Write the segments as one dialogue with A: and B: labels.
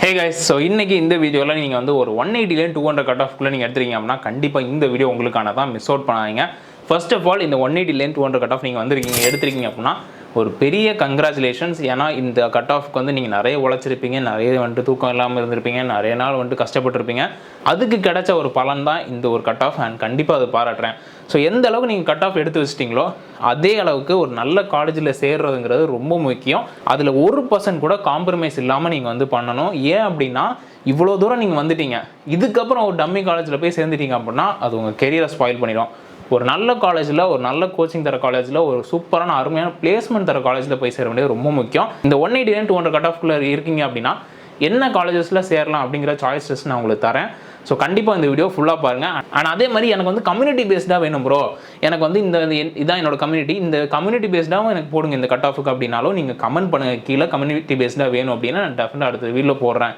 A: Hey guys, so இன்னைக்கு இந்த வீடியோல நீங்க வந்து ஒரு 180 ல 200 கட் ஆஃப் குள்ள நீங்க எடுத்துறீங்க அப்படினா கண்டிப்பா இந்த வீடியோ உங்களுக்கான தான், மிஸ் அவுட் பண்ணாதீங்க. ஃபர்ஸ்ட் ஆஃப் ஆல் இந்த 180 ல 200 கட் ஆஃப் நீங்க வந்திருக்கீங்க எடுத்துறீங்க அப்படினா ஒரு பெரிய கங்க்ராச்சுலேஷன்ஸ். ஏன்னா இந்த கட் ஆஃப்க்கு வந்து நீங்கள் நிறைய உழைச்சிருப்பீங்க, நிறைய வந்துட்டு தூக்கம் இல்லாமல் இருந்திருப்பீங்க, நிறைய நாள் வந்துட்டு கஷ்டப்பட்டுருப்பீங்க. அதுக்கு கிடைச்ச ஒரு பலன் தான் இந்த ஒரு கட் ஆஃப், அண்ட் கண்டிப்பாக அதை பாராட்டுறேன். ஸோ எந்த அளவுக்கு நீங்கள் கட் ஆஃப் எடுத்து வச்சிட்டிங்களோ அதே அளவுக்கு ஒரு நல்ல காலேஜில் சேர்றதுங்கிறது ரொம்ப முக்கியம். அதில் 1% கூட காம்ப்ரமைஸ் இல்லாமல் நீங்கள் வந்து பண்ணணும். ஏன் அப்படின்னா இவ்வளோ தூரம் நீங்கள் வந்துட்டீங்க, இதுக்கப்புறம் ஒரு டம்மி காலேஜில் போய் சேர்ந்துட்டீங்க அப்படின்னா அது உங்கள் கெரியரை ஸ்பாயில் பண்ணிடும். ஒரு நல்ல காலேஜில், ஒரு நல்ல கோச்சிங் தர காலேஜில், ஒரு சூப்பரான அருமையான பிளேஸ்மெண்ட் தர காலேஜில் போய் சேர வேண்டியது ரொம்ப முக்கியம். இந்த 180 ல 200 கட் ஆஃப்குள்ளே இருக்கீங்க அப்படின்னா என்ன காலேஜஸில் சேரலாம் அப்படிங்கிற சாய்ஸஸ் நான் உங்களுக்கு தரேன். ஸோ கண்டிப்பாக இந்த வீடியோ ஃபுல்லாக பாருங்கள். அண்ட் அதே மாதிரி எனக்கு வந்து கம்யூனிட்டி பேஸ்டாக வேணும் ப்ரோ, எனக்கு வந்து இதான் என்னோட கம்யூனிட்டி, இந்த கம்யூனிட்டி பேஸ்டாகவும் எனக்கு போடுங்க இந்த கட் ஆஃபுக்கு அப்படின்னாலும் நீங்கள் கமெண்ட் பண்ணுங்கள் கீழே. கம்யூனிட்டி பேஸ்டாக வேணும் அப்படின்னா நான் டெஃபினட்டாக அடுத்த வீடியோவில் போடுறேன்.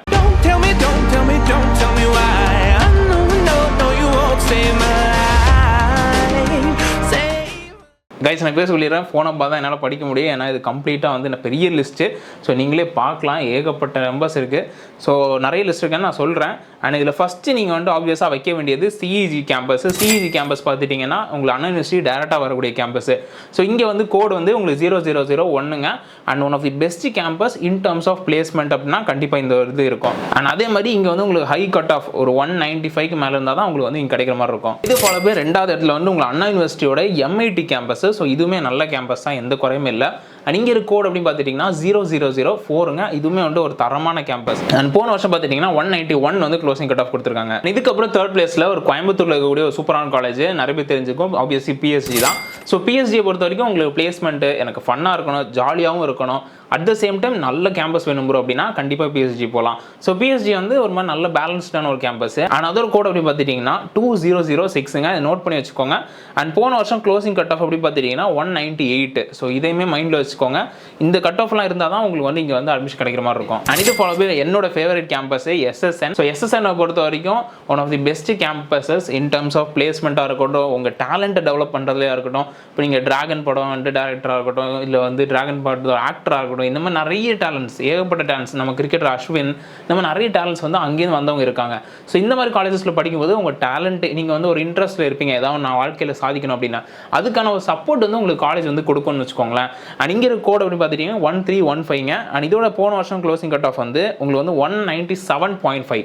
A: கைஸ் நான் பேச சொல்லிடுறேன், ஃபோனை பார்த்தா தான் என்னால் படிக்க முடியும். ஏன்னா இது கம்ப்ளீட்டாக வந்து நான் பெரிய லிஸ்ட்டு. ஸோ நீங்களே பார்க்கலாம், ஏகப்பட்ட நம்பர்ஸ் இருக்குது. ஸோ நிறைய லிஸ்ட் இருக்குன்னு நான் சொல்கிறேன். அண்ட் இதில் ஃபஸ்ட்டு நீங்கள் வந்து ஆப்வியஸாக வைக்க வேண்டியது சிஇஜி கேம்பஸ். சிஇஜி கேம்பஸ் பார்த்துட்டிங்கன்னா உங்களுக்கு அண்ணா யூனிவர்சிட்டி டேரெக்டாக வரக்கூடிய கேம்பஸ். ஸோ இங்கே வந்து கோடு வந்து உங்களுக்கு 0001ங்க. And one of the best campus in terms of placement அப்படின்னா கண்டிப்பாக இந்த இது இருக்கும். அண்ட் அதே மாதிரி இங்கே வந்து உங்களுக்கு ஹை கட் ஆஃப் ஒரு 195க்கு மேலே இருந்தால் தான் உங்களுக்கு வந்து இங்கே கிடைக்கிற மாதிரி இருக்கும். இது போல பேர் ரெண்டாவது இடத்துல வந்து உங்களுக்கு அண்ணா யூனிவர்சிட்டியோட எம்ஐடி கேம்பஸ். ஸோ இதுவுமே நல்ல கேம்பஸ் தான், எந்த குறையுமே இல்லை. அண்ட் இங்கே இருக்க கோட் அப்படின்னு பார்த்துட்டிங்கன்னா 0004ங்க. இதுவுமே வந்து ஒரு தரமான கேம்பஸ். அண்ட் போன வருஷம் பார்த்துட்டிங்கன்னா 191 வந்து க்ளோசிங் கட் ஆஃப் கொடுத்துருக்காங்க. இதுக்கப்புறம் தேர்ட் பிளேஸில் ஒரு கோயம்புத்தூரில் இருக்கக்கூடிய ஒரு சூப்பரான காலேஜ், நிறைய பேர் தெரிஞ்சுக்கும், ஆப்வியஸ்லி பிஎஸ்ஜி தான். ஸோ பிஎஸ்ஜியை பொறுத்த வரைக்கும் உங்களுக்கு பிளேஸ்மெண்ட்டு எனக்கு ஃபன்னாக இருக்கணும், ஜாலியாகவும் இருக்கணும், அட் த சேம் டைம் நல்ல கேம்பஸ் வேணும் ப்ரோ அப்படின்னா கண்டிப்பாக பிஎஸ்ஜி போகலாம். ஸோ பிஎஸ்ஜி வந்து ஒரு மாதிரி நல்ல பேலன்ஸ்டான ஒரு கேம்பஸ். அண்ட் அதோட கோட் அப்படி பார்த்துட்டிங்கன்னா 2006ங்க, இதை நோட் பண்ணி வச்சுக்கோங்க. அண்ட் போன வருஷம் க்ளோசிங் கட் ஆஃப் அப்படி பார்த்துட்டிங்கன்னா 198. ஸோ இதையுமே மைண்டில் வச்சுக்கோங்க. இந்த கட் ஆஃப்லாம் இருந்தால் தான் உங்களுக்கு வந்து இங்கே வந்து அட்மிஷன் கிடைக்கிற மாதிரி இருக்கும். அண்ட் இது ஃபாலோ பை என்னோட favourite campus SSN. So SSN பொறுத்த வரைக்கும் one of the best campuses in terms of பிளேஸ்மெண்ட்டாக இருக்கட்டும், உங்கள் டேலண்ட்டை டெவலப் பண்ணுறதுலையாக இருக்கட்டும். இப்போ நீங்கள் டிராகன் படம் வந்து டேரக்டராக இருக்கட்டும், இல்லை வந்து டிராகன் படத்தோட ஆக்டராக இருக்கட்டும், இந்த மாதிரி நிறைய டேலண்ட்ஸ், ஏகப்பட்ட டேலண்ட்ஸ், நம்ம கிரிக்கெட்டர் அஸ்வின், இந்த மாதிரி நிறைய டேலண்ட்ஸ் வந்து அங்கேருந்து வந்தவங்க இருக்காங்க. ஸோ இந்த மாதிரி காலேஜஸில் படிக்கும்போது உங்கள் டேலண்ட் நீங்கள் வந்து ஒரு இன்ட்ரெஸ்ட்டில் இருப்பீங்க, ஏதாவது நான் வாழ்க்கையில் சாதிக்கணும் அப்படின்னா அதுக்கான ஒரு சப்போர்ட் வந்து உங்களுக்கு காலேஜ் வந்து கொடுக்கும்னு வச்சுக்கோங்களேன். அண்ட் இங்கே இருக்க கோட் அப்படின்னு பார்த்துட்டிங்கன்னா 1315ங்க. அண்ட் இதோட போன வருஷம் க்ளோசிங் கட் ஆஃப் வந்து உங்களுக்கு வந்து 197.5.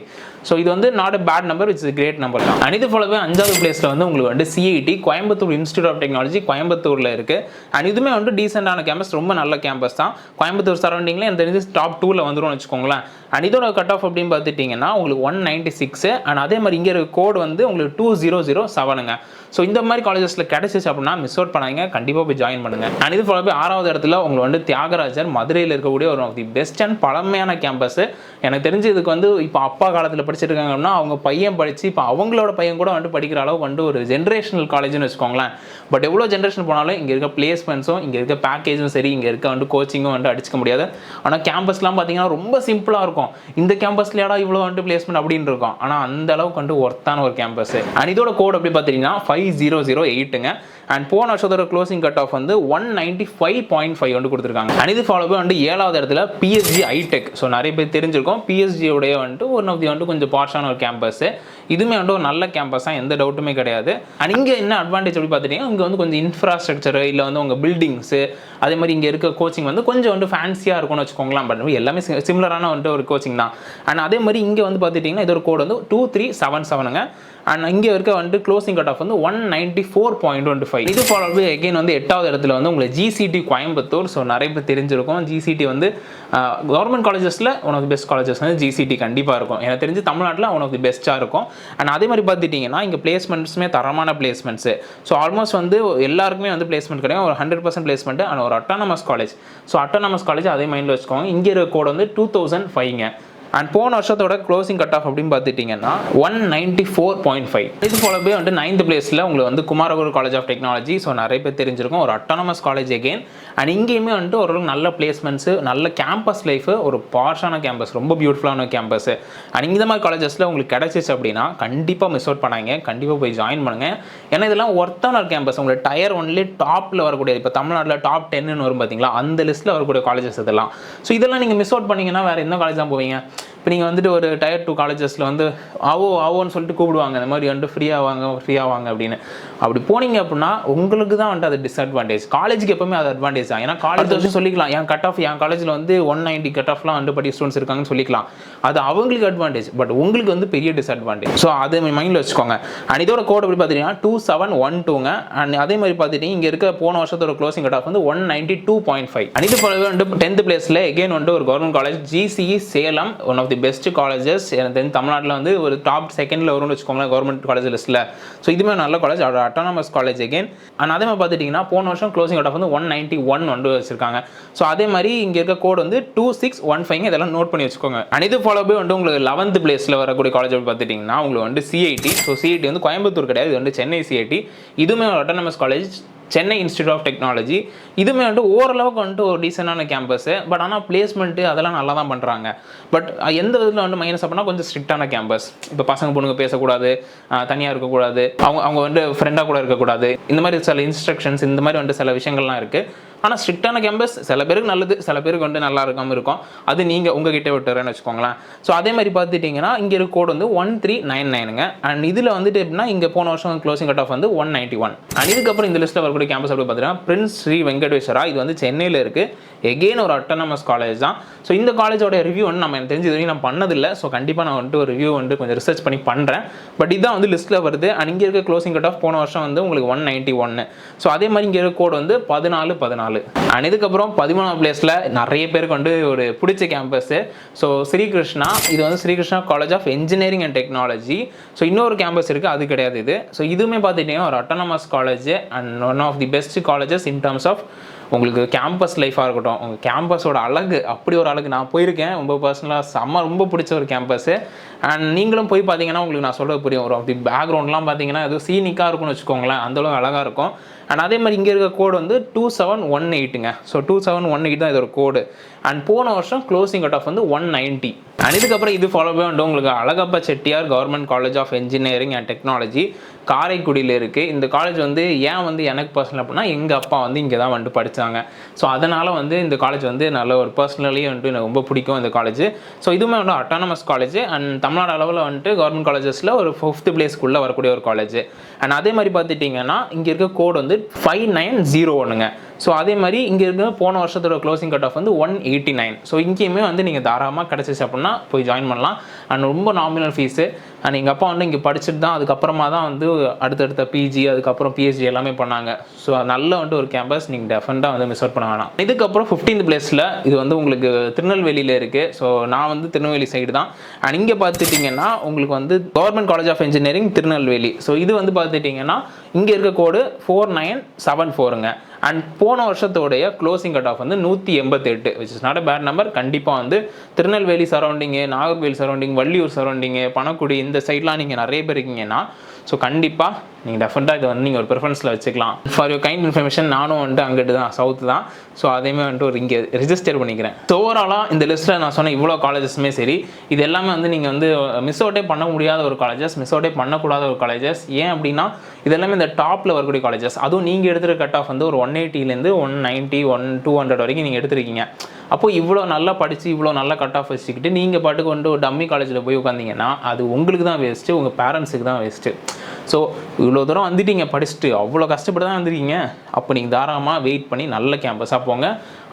A: ஸோ இது வந்து not a bad number, it's great number தான். அண்ட் இது போலவே 5வது பிளேஸில் வந்து உங்களுக்கு வந்து CIT Coimbatore institute of technology கோயம்புத்தூரில் இருக்குது. அண்ட் இதுவுமே வந்து டீசெண்டான கேம்பஸ், ரொம்ப நல்ல கேம்பஸ் தான். கோயம்புத்தூர் சரௌண்டிங்கில் எனக்கு தெரிஞ்சு டாப் 2ல் வந்துடும் வச்சுக்கோங்களேன். அண்ட் இதோட கட் ஆஃப் அப்படின்னு பார்த்துட்டிங்கன்னா உங்களுக்கு 196. அண்ட் அதே மாதிரி இங்கே இருக்க கோடு வந்து உங்களுக்கு 2007ங்க. ஸோ இந்த மாதிரி காலேஜஸில் கிடைச்சிச்சு அப்படின்னா மிஸ் அவுட் பண்ணாங்க, கண்டிப்பாக போய் ஜாயின் பண்ணுங்க. அண்ட் இது போல போய் 6வது இடத்துல உங்களுக்கு வந்து தியாகராஜர் மதுரையில் இருக்கக்கூடிய ஒரு ஆஃப் தி பெஸ்ட் அண்ட் பழமையான கேம்பஸ். எனக்கு தெரிஞ்சு இதுக்கு வந்து இப்போ அப்பா காலத்தில் படிச்சிருக்காங்க அப்படின்னா அவங்க பையன் படித்து இப்போ அவங்களோட பையன் கூட வந்து படிக்கிற அளவுக்கு வந்து ஒரு ஜென்ரேஷனல் காலேஜ்னு வச்சுக்கோங்களேன். பட் எவ்வளோ ஜென்ரேஷன் போனாலும் இங்கே இருக்க பிளேஸ்மெண்ட்ஸும் இங்கே இருக்க பேக்கேஜும் சரி, இங்கே இருக்க வந்து கோச்சிங்கும் வந்து அடிச்சிக்க முடியாது. ஆனால் கேம்பஸ்லாம் பார்த்தீங்கன்னா ரொம்ப சிம்பிளாக இருக்கும். இந்த கேம்பஸ்லையாடா இவ்வளோ வந்து பிளேஸ்மெண்ட் அப்படின்னு இருக்கும், ஆனால் அந்த அளவுக்கு வந்து ஒர்த்தான ஒரு கேம்பஸ். அண்ட் இதோட கோட் அப்படி பார்த்தீங்கன்னா 5008ங்க. அண்ட் போன வருஷத்தோட க்ளோசிங் கட் ஆஃப் வந்து 195.5 வந்து கொடுத்துருக்காங்க. அண்ட் இது ஃபாலோ வந்து 7வது இடத்துல பிஎஸ்ஜி ஐடெக். ஸோ நிறைய பேர் தெரிஞ்சிருக்கும், பிஎஸ்ஜியோடைய வந்துட்டு ஒன் ஆஃப் தி வந்து கொஞ்சம் பார்ஷான ஒரு கேம்பஸ். இதுவுமே வந்து ஒரு நல்ல கேம்பஸ் தான், எந்த டவுட்டுமே கிடையாது. அண்ட் இங்கே என்ன அட்வான்டேஜ் அப்படி பார்த்துட்டிங்கன்னா இங்கே வந்து கொஞ்சம் இன்ஃப்ராஸ்ட்ரக்சர், இல்லை வந்து உங்கள் பில்டிங்ஸு, அதே மாதிரி இங்கே இருக்க கோச்சிங் வந்து கொஞ்சம் வந்து ஃபேன்சியாக இருக்கும்னு வச்சுக்கோங்களேன். பட் எல்லாமே சிமிலரான வந்துட்டு ஒரு கோச்சிங் தான். அண்ட் அதே மாதிரி இங்கே வந்து பார்த்துட்டிங்கன்னா இதோட கோட் வந்து 2377ங்க. அண்ட் இங்கே இருக்க வந்து க்ளோசிங் கட் ஆஃப் வந்து 194.25. இது ஃபாலோ அகைன் வந்து 8வது இடத்துல வந்து உங்களுக்கு ஜிசிடி கோயம்புத்தூர். ஸோ நிறைய பேர் தெரிஞ்சிருக்கும், ஜிசிடி வந்து கவர்மெண்ட் காலேஜஸில் one of the best colleges வந்து ஜிசிடி கண்டிப்பாக இருக்கும். எனக்கு தெரிஞ்சு தமிழ்நாட்டில் ஒன் ஆஃப் தி பெஸ்ட்டாக இருக்கும். அண்ட் அதே மாதிரி பார்த்துட்டிங்கன்னா இங்கே பிளேஸ்மெண்ட்ஸுமே தரமான பிளேஸ்மெண்ட்ஸு. ஸோ ஆல்மோஸ்ட் வந்து எல்லாருக்குமே வந்து பிளேஸ்மெண்ட் கிடைக்கும், ஒரு 100% பிளேஸ்மெண்ட். அண்ட் ஒரு autonomous college. So autonomous college அதே மைண்டில் வச்சுக்கோங்க. இங்கே இருக்க கோட் வந்து 2005ங்க. அண்ட் போன வருஷத்தோட க்ளோசிங் கட் ஆஃப் அப்படின்னு பார்த்துட்டிங்கன்னா 194.5. இது போல போய் வந்து 9th பிளேஸில் உங்களுக்கு வந்து Kumaraguru college of technology. So நிறைய பேர் தெரிஞ்சிருக்கும், ஒரு அட்டானமஸ் காலேஜ் அகெயின். அண்ட் இங்கேயுமே வந்துட்டு ஒரு நல்ல பிளேஸ்மெண்ட்ஸு, நல்ல கேம்பஸ் லைஃபு, ஒரு பார்ஷான கேம்பஸ், ரொம்ப பியூட்டிஃபுல்லான கேம்பஸ். அண்ட் இந்த மாதிரி காலேஜஸில் உங்களுக்கு கிடைச்சிச்சு அப்படின்னா கண்டிப்பாக மிஸ் அவுட் பண்ணாங்க, கண்டிப்பாக போய் ஜாயின் பண்ணுங்கள். ஏன்னா இதெல்லாம் ஒர்த்தான ஒரு கேம்பஸ். உங்களுக்கு டயர் ஒன்லி டாப்பில் வரக்கூடிய, இப்போ தமிழ்நாட்டில் டாப் 10ன்னு வரும் பார்த்தீங்களா, அந்த லிஸ்ட்டில் வரக்கூடிய காலேஜஸ் இதெல்லாம். ஸோ இதெல்லாம் நீங்கள் மிஸ் அவுட் பண்ணிங்கன்னா வேறு எந்த காலேஜ் தான் போவீங்க? இப்போ நீங்கள் வந்துட்டு ஒரு டயர் 2 காலேஜஸில் வந்து ஆவோன்னு சொல்லிட்டு கூப்பிடுவாங்க, இந்த மாதிரி வந்துட்டு ஃப்ரீயாக வாங்க அப்படின்னு. அப்படி போனீங்க அப்படின்னா உங்களுக்கு தான் வந்துட்டு அது டிஸ்அட்வான்டேஜ். காலேஜுக்கு எப்பவுமே அது அட்வான்டேஜ் தான். ஏன்னா காலேஜ் வந்து சொல்லிக்கலாம் என் காலேஜில் வந்து 190 கட் ஆஃப்லாம் வந்து படி ஸ்டூடெண்ட்ஸ் இருக்காங்கன்னு சொல்லிக்கலாம். அது அவங்களுக்கு அட்வான்டேஜ், பட் உங்களுக்கு வந்து பெரிய டிஸ்அட்வான்டேஜ். ஸோ அதை மைண்டில் வச்சுக்கோங்க. அண்ட் இதோட கோட் எப்படி பார்த்தீங்கன்னா 2712ங்க. அண்ட் அதே மாதிரி பார்த்துட்டீங்க இங்கே இருக்க போன வருஷத்தோட க்ளோசிங் கட் ஆஃப் வந்து 192.5. அண்ட் இது போலவே வந்து 10th பிளேஸில் எகெயின் வந்து ஒரு கவர்மெண்ட் காலேஜ் GCE சேலம், one of the best colleges. எனக்கு தெரிஞ்சு தமிழ்நாட்டில் வந்து ஒரு டாப் செகண்டில் வரும்னு வச்சுக்கோங்களேன் கவர்மெண்ட் காலேஜ் லிஸ்ட்டில். ஸோ இதுவுமே நல்ல college, autonomous college again. And அதே மாதிரி பார்த்துட்டிங்கன்னா போன வருஷம் க்ளோசிங் கட் ஆஃப் வந்து 191 வந்து வச்சிருக்காங்க. ஸோ அதே மாதிரி இங்கே இருக்க கோட் வந்து 2615. இதெல்லாம் நோட் பண்ணி வச்சுக்கோங்க. அண்ட் இது போலவே வந்து உங்களுக்கு 11th பிளேஸில் வரக்கூடிய காலேஜ் பார்த்துட்டிங்கன்னா உங்களுக்கு வந்து CIT. ஸோ CIT வந்து கோயம்புத்தூர் கிடையாது, இது வந்து சென்னை CIT. இதுவுமே ஒரு autonomous college, Chennai institute of technology. இதுவுமே வந்துட்டு ஓரளவுக்கு வந்துட்டு ஒரு டீசெண்டான கேம்பஸு. பட் ஆனால் பிளேஸ்மெண்ட்டு அதெல்லாம் நல்லா தான் பண்ணுறாங்க. பட் எந்த விதத்தில் வந்து மைனஸ் அப்படின்னா கொஞ்சம் ஸ்ட்ரிக்டான கேம்பஸ். இப்போ பசங்க பொண்ணுங்க பேசக்கூடாது, தனியாக இருக்கக்கூடாது, அவங்க வந்து ஃப்ரெண்டாக கூட இருக்கக்கூடாது, இந்த மாதிரி சில இன்ஸ்ட்ரக்ஷன்ஸ், இந்த மாதிரி வந்துட்டு சில விஷயங்கள்லாம் இருக்குது. ஆனால் ஸ்ட்ரிக்டான கேம்பஸ் சில பேருக்கு நல்லது, சில பேருக்கு வந்து நல்லா இருக்காமல் இருக்கும். அது நீங்கள் உங்ககிட்ட விட்டுறேன்னு வச்சுக்கோங்களேன். ஸோ அதே மாதிரி பார்த்துட்டிங்கன்னா இங்கே இருக்க கோட் வந்து 1399ங்க. அண்ட் இதில் வந்துட்டு எப்படின்னா இங்கே போன வருஷம் க்ளோசிங் கட் ஆஃப் வந்து 191. அண்ட் இதுக்கப்புறம் இந்த லிஸ்ட்டில் வரக்கூடிய கேம்பஸ் அப்படி பார்த்தீங்கன்னா பிரின்ஸ் ஸ்ரீ வெங்கடேஸ்வரா. இது வந்து சென்னையில் இருக்குது. எகெயின் ஒரு அட்டானமஸ் காலேஜ் தான். ஸோ இந்த காலேஜோட ரிவ்யூ வந்து நம்ம எனக்கு தெரிஞ்சு இது வரைக்கும் நான் பண்ணதில்லை. ஸோ கண்டிப்பாக நான் வந்துட்டு ஒரு ரிவ்யூ வந்து கொஞ்சம் ரிசர்ச் பண்ணி பண்ணுறேன். பட் இதுதான் வந்து லிஸ்ட்டில் வருது. அண்ட் இங்கே இருக்க க்ளோசிங் கட் ஆஃப் போன வருஷம் வந்து உங்களுக்கு 191. ஸோ அதே மாதிரி இங்கே இருக்க கோட் வந்து 1414. அண்ட் இதுக்கப்புறம் 13ஆம் பிளேஸில் நிறைய பேருக்கு வந்து ஒரு பிடிச்ச கேம்பஸ். ஸோ ஸ்ரீகிருஷ்ணா. இது வந்து Srikrishna college of engineering and technology. So இன்னொரு கேம்பஸ் இருக்குது, அது கிடையாது இது. ஸோ இதுவுமே பார்த்துட்டிங்கன்னா ஒரு autonomous college and one of the best colleges in terms of உங்களுக்கு கேம்பஸ் லைஃபாக இருக்கட்டும், உங்கள் கேம்பஸோட அழகு, அப்படி ஒரு அழகு. நான் போயிருக்கேன், ரொம்ப பர்சனலாக ரொம்ப பிடிச்ச ஒரு கேம்பஸ்ஸு. அண்ட் நீங்களும் போய் பார்த்தீங்கன்னா உங்களுக்கு நான் சொல்கிறது புரியும். ஒரு ஆஃப் தி பேக்ரவுண்ட்லாம் பார்த்தீங்கன்னா எதுவும் சீனிக்காக இருக்கும்னு வச்சுக்கோங்களேன், அந்தளவுக்கு அழகாக இருக்கும். அண்ட் அதே மாதிரி இங்கே இருக்க கோடு வந்து 2718ங்க. ஸோ 2718 தான் இதோட கோடு. அண்ட் போன வருஷம் க்ளோசிங் கட் ஆஃப் வந்து 190. அண்ட் இதுக்கப்புறம் இது ஃபாலோவே வந்து உங்களுக்கு Alagappa Chettiar government college of engineering and technology காரைக்குடியில் இருக்குது. இந்த காலேஜ் வந்து ஏன் வந்து எனக்கு பர்சனல் அப்படின்னா எங்கள் அப்பா வந்து இங்கே தான் வந்துட்டு படித்தாங்க. ஸோ அதனால் வந்து இந்த காலேஜ் வந்து நல்ல ஒரு பர்சனலி வந்துட்டு எனக்கு ரொம்ப பிடிக்கும் இந்த காலேஜ். ஸோ இதுவுமே வந்து அட்டானமஸ் காலேஜ் அண்ட் தமிழ்நாடு அளவில் வந்துட்டு கவர்மெண்ட் காலேஜஸில் ஒரு 5th பிளேஸ்க்குள்ளே வரக்கூடிய ஒரு காலேஜ். அண்ட் அதே மாதிரி பார்த்துட்டிங்கன்னா இங்கே இருக்க கோடு வந்து 5901ங்க. ஸோ அதே மாதிரி இங்கே இருக்க போன வருஷத்தோட க்ளோசிங் கட் ஆஃப் வந்து 189. ஸோ இங்கேயுமே வந்து நீங்கள் தாராளமாக கிடச்சிச்சு அப்படின்னா போய் ஜாயின் பண்ணலாம். அண்ட் ரொம்ப நாமினல் ஃபீஸு. அண்ட் எங்கள் அப்பா வந்து இங்கே படிச்சுட்டு தான் அதுக்கப்புறமா தான் வந்து அடுத்தடுத்த பிஜி அதுக்கப்புறம் பிஹெச்டி எல்லாமே பண்ணாங்க. ஸோ நல்ல வந்துட்டு ஒரு கேம்பஸ், நீங்கள் டெஃபினட்டாக வந்து மிஸ் அவுட் பண்ண வேணாம். இதுக்கப்புறம் 15th பிளேஸில் இது வந்து உங்களுக்கு திருநெல்வேலியில் இருக்குது. ஸோ நான் வந்து திருநெல்வேலி சைடு தான். அண்ட் இங்கே பார்த்துட்டிங்கன்னா உங்களுக்கு வந்து government college of engineering Tirunelveli. So இது வந்து பார்த்துட்டிங்கன்னா இங்கே இருக்க கோடு 4974ங்க. அண்ட் போன வருஷத்தோடைய க்ளோசிங் கட் ஆஃப் வந்து 188, which is not a bad number. கண்டிப்பாக வந்து Tirunelveli surrounding, Nagercoil surrounding, Valliyur surrounding, Panakudi இந்த சைட்லாம் நீங்கள் நிறைய பேர் இருக்கீங்கன்னா ஸோ கண்டிப்பாக நீங்கள் டெஃபினட்டாக இதை வந்து நீங்கள் ஒரு ப்ரிஃபரன்ஸில் வச்சுக்கலாம். ஃபார் யூர் கைண்ட் இன்ஃபர்மேஷன், நானும் வந்துட்டு அங்கிட்டு தான், சவுத்து தான். ஸோ அதையுமே வந்துட்டு ஒரு இங்கே ரிஜிஸ்டர் பண்ணிக்கிறேன். ஸோ ஓவராலாக இந்த லிஸ்ட்டில் நான் சொன்ன இவ்வளோ காலேஜஸுமே சரி, இது எல்லாமே வந்து நீங்கள் வந்து மிஸ் அவுட்டே பண்ண முடியாத ஒரு காலேஜஸ், மிஸ் அவுட்டே பண்ணக்கூடாத ஒரு காலேஜஸ். ஏன் அப்படின்னா இது எல்லாமே இந்த டாப்பில் வரக்கூடிய காலேஜஸ். அதுவும் நீங்கள் எடுத்துகிற கட் ஆஃப் வந்து ஒரு 180லேருந்து 190 200 வரைக்கும் நீங்கள் எடுத்துருக்கீங்க. அப்போது இவ்வளோ நல்லா படித்து இவ்வளோ நல்லா கட் ஆஃப் வச்சுக்கிட்டு நீங்கள் பாட்டுக்கு வந்துட்டு ஒரு டம்மி காலேஜில் போய் உட்காந்திங்கன்னா அது உங்களுக்கு தான் வேஸ்ட்டு, உங்கள் பேரண்ட்ஸுக்கு தான் வேஸ்ட்டு. ஸோ இவ்வளோ தூரம் வந்துட்டீங்க, படிச்சுட்டு அவ்வளோ கஷ்டப்பட்டு தான் வந்துருக்கீங்க. அப்போ நீங்கள் தாராளமாக வெயிட் பண்ணி நல்ல கேம்பஸாக போங்க.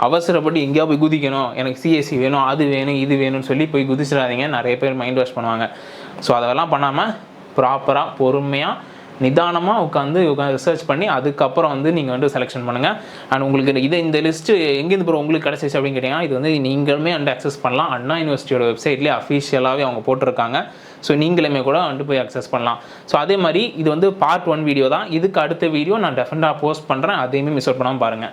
A: அவசரப்பட்டு எங்கேயா போய் குதிக்கணும், எனக்கு சிஎஸ்சி வேணும், அது வேணும், இது வேணும்னு சொல்லி போய் குதிச்சிடாதீங்க. நிறைய பேர் மைண்ட் வாஷ் பண்ணுவாங்க. ஸோ அதெல்லாம் பண்ணாமல் ப்ராப்பராக பொறுமையாக நிதானமாக உட்காந்து ரிசர்ச் பண்ணி அதுக்கப்புறம் வந்து நீங்கள் வந்து செலெக்ஷன் பண்ணுங்கள். அண்ட் உங்களுக்கு இந்த லிஸ்ட்டு எங்கேருந்து போகிற உங்களுக்கு கிடச்சிச்சு அப்படின்னு கேட்டிங்கன்னா இது வந்து நீங்களுமே வந்து அக்சஸ் பண்ணலாம். அண்ணா யூனிவர்சிட்டியோட வெப்சைட்லேயே அஃபிஷியலாகவே அவங்க போட்டிருக்காங்க. ஸோ நீங்களுமே கூட வந்துட்டு போய் அக்சஸ் பண்ணலாம். ஸோ அதே மாதிரி இது வந்து பார்ட் 1 வீடியோ தான். இதுக்கு அடுத்த வீடியோ நான் டெஃபினட்டாக போஸ்ட் பண்ணுறேன். அதையுமே மிஸ் அவுட் பண்ணாமல் பாருங்கள்.